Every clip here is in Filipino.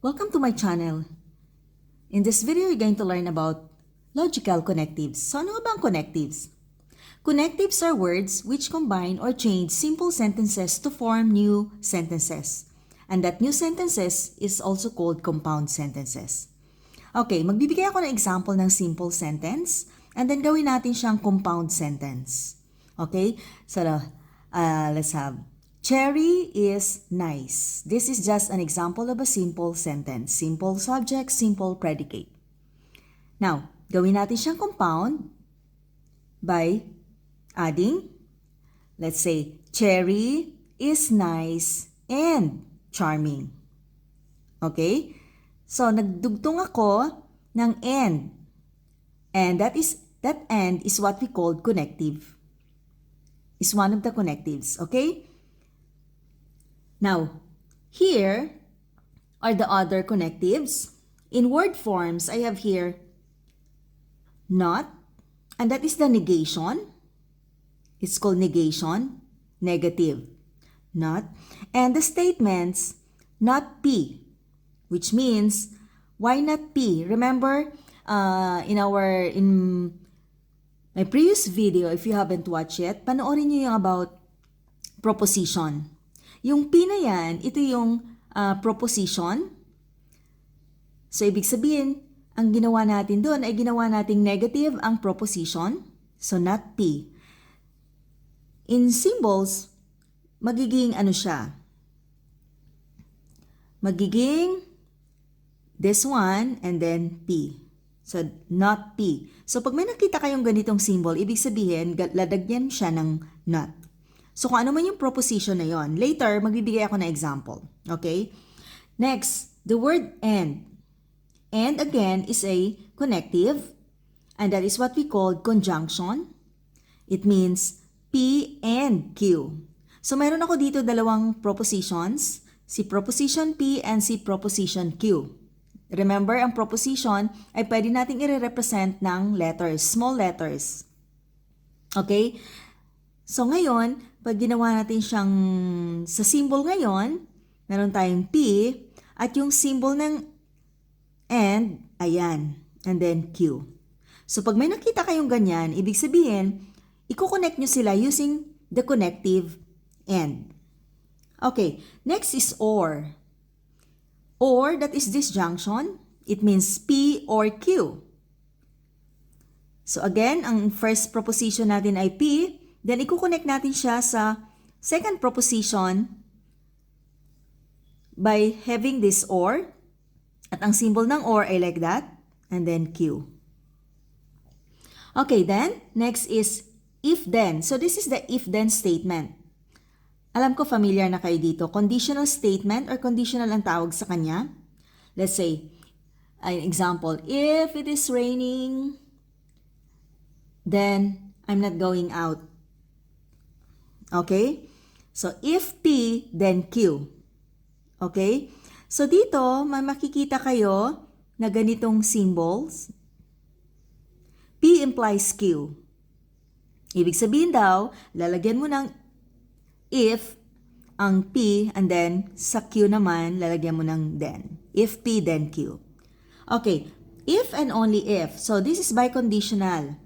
Welcome to my channel. In this video, you're going to learn about logical connectives. So ano ba ang connectives? Connectives are words which combine or change simple sentences to form new sentences. And that new sentences is also called compound sentences. Okay, magbibigay ako ng example ng simple sentence and then gawin natin siyang compound sentence. Okay? So, let's have Cherry is nice. This is just an example of a simple sentence. Simple subject, simple predicate. Now, gawin natin siyang compound by adding, let's say, Cherry is nice and charming. Okay? So, nagdugtong ako ng and. And that and is what we call connective. Is one of the connectives. Okay? Now, here are the other connectives. In word forms, I have here not, and that is the negation. It's called negation, negative, not. And the statements, not P, which means, why not P? Remember, in my previous video, if you haven't watched yet, panoorin nyo yung about proposition. Yung P na yan, ito yung proposition. So, ibig sabihin, ang ginawa natin doon ay ginawa nating negative ang proposition. So, not P. In symbols, magiging ano siya? Magiging this one and then P. So, not P. So, pag may nakita kayong ganitong symbol, ibig sabihin, ladagyan siya ng not. So, kung ano man yung proposition na yon, later, magbibigay ako ng example. Okay? Next, the word and. And again is a connective. And that is what we call conjunction. It means P and Q. So, meron ako dito dalawang propositions. Si proposition P and si proposition Q. Remember, ang proposition ay pwede nating i-represent ng letters, small letters. Okay? So, ngayon, pag ginawa natin siyang sa symbol ngayon, meron tayong P at yung symbol ng and, ayan, and then Q. So, pag may nakita kayong ganyan, ibig sabihin, i-connect nyo sila using the connective and. Okay, next is or. Or, that is disjunction. It means P or Q. So, again, ang first proposition natin ay P. Then, i-connect natin siya sa second proposition by having this or. At ang symbol ng or ay like that. And then Q. Okay, then, next is if-then. So, this is the if-then statement. Alam ko familiar na kayo dito. Conditional statement or conditional ang tawag sa kanya. Let's say, an example, if it is raining, then I'm not going out. Okay? So, if P, then Q. Okay? So, dito, may makikita kayo na ganitong symbols. P implies Q. Ibig sabihin daw, lalagyan mo ng if ang P and then sa Q naman, lalagyan mo ng then. If P, then Q. Okay. If and only if. So, this is biconditional.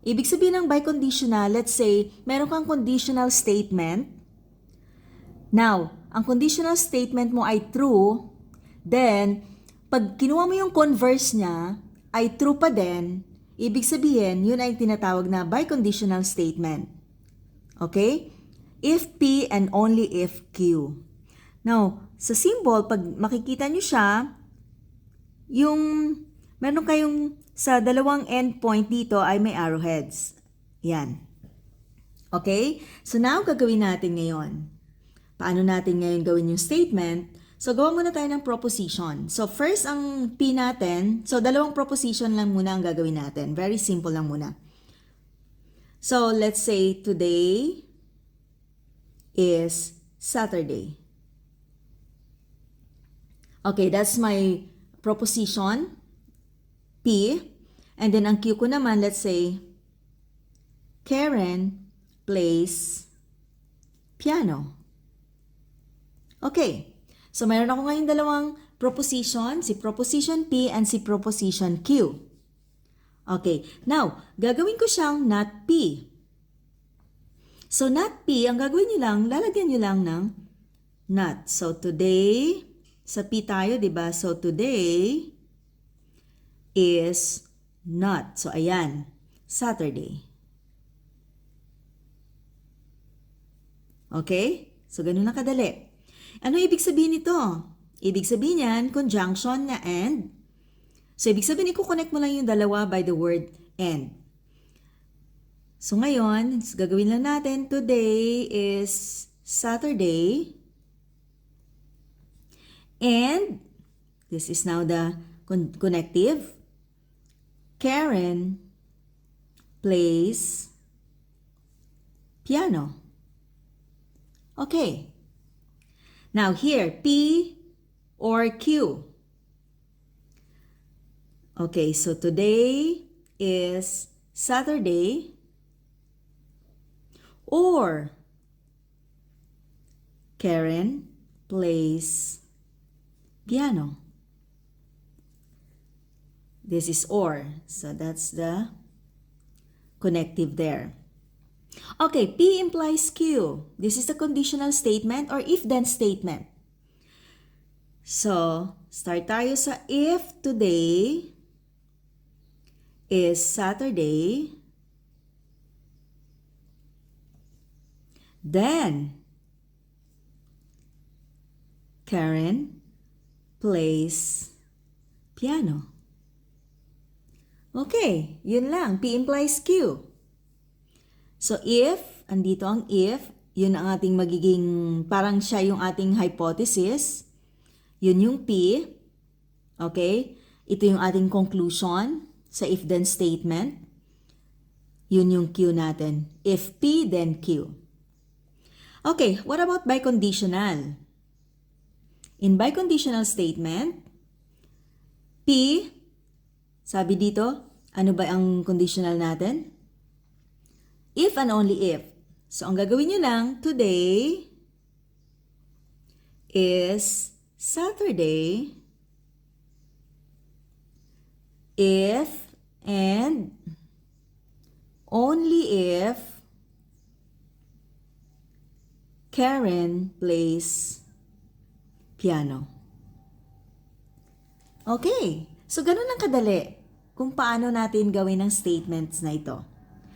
Ibig sabihin ng biconditional, let's say, meron kang conditional statement. Now, ang conditional statement mo ay true, then, pag kinuha mo yung converse niya, ay true pa din, ibig sabihin, yun ay tinatawag na biconditional statement. Okay? If P and only if Q. Now, sa symbol, pag makikita nyo siya, yung meron kayong sa dalawang endpoint dito ay may arrowheads. Yan. Okay? So now, gagawin natin ngayon. Paano natin ngayon gawin yung statement? So, gawa muna tayo ng proposition. So, first, ang P natin, so, dalawang proposition lang muna ang gagawin natin. Very simple lang muna. So, let's say, today is Saturday. Okay, that's my proposition. P, and then ang Q ko naman, let's say, Karen plays piano. Okay, so mayroon ako ngayon dalawang proposition, si proposition P and si proposition Q. Okay, now, gagawin ko siyang not P. So, not P, ang gagawin nyo lang, lalagyan nyo lang ng not. So, today, sa P tayo, di ba? So, today is not. So, ayan, Saturday. Okay? So, ganun na kadali. Ano ibig sabihin nito? Ibig sabihin yan, conjunction na and. So, ibig sabihin, i-connect mo lang yung dalawa by the word and. So, ngayon, gagawin lang natin, today is Saturday. And, this is now the connective. Karen plays piano. Okay. Now, here, P or Q. Okay, so today is Saturday or Karen plays piano. This is or, so that's the connective there. Okay, P implies Q. This is the conditional statement or if-then statement. So, start tayo sa if today is Saturday, then Karen plays piano. Okay, yun lang. P implies Q. So, if, andito ang if, yun ang ating magiging, parang siya yung ating hypothesis. Yun yung P. Okay? Ito yung ating conclusion sa if-then statement. Yun yung Q natin. If P, then Q. Okay, what about biconditional? In biconditional statement, P, sabi dito, ano ba ang conditional natin? If and only if. So, ang gagawin nyo lang, today is Saturday if and only if Karen plays piano. Okay. So, ganun ang kadali kung paano natin gawin ang statements na ito.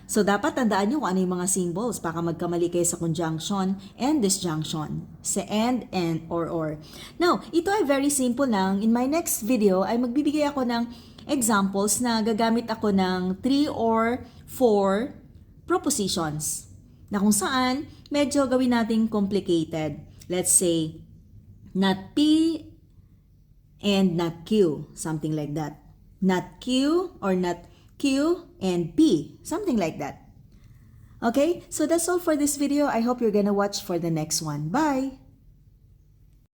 So, dapat tandaan nyo kung ano yung mga symbols. Baka magkamali kayo sa conjunction and disjunction. Sa and, or. Now, ito ay very simple lang. In my next video, ay magbibigay ako ng examples na gagamit ako ng 3 or 4 propositions. Na kung saan, medyo gawin nating complicated. Let's say, not P and not Q. Something like that. Not Q or not Q and P, something like that. Okay, so that's all for this video. I hope you're gonna watch for the next one. Bye!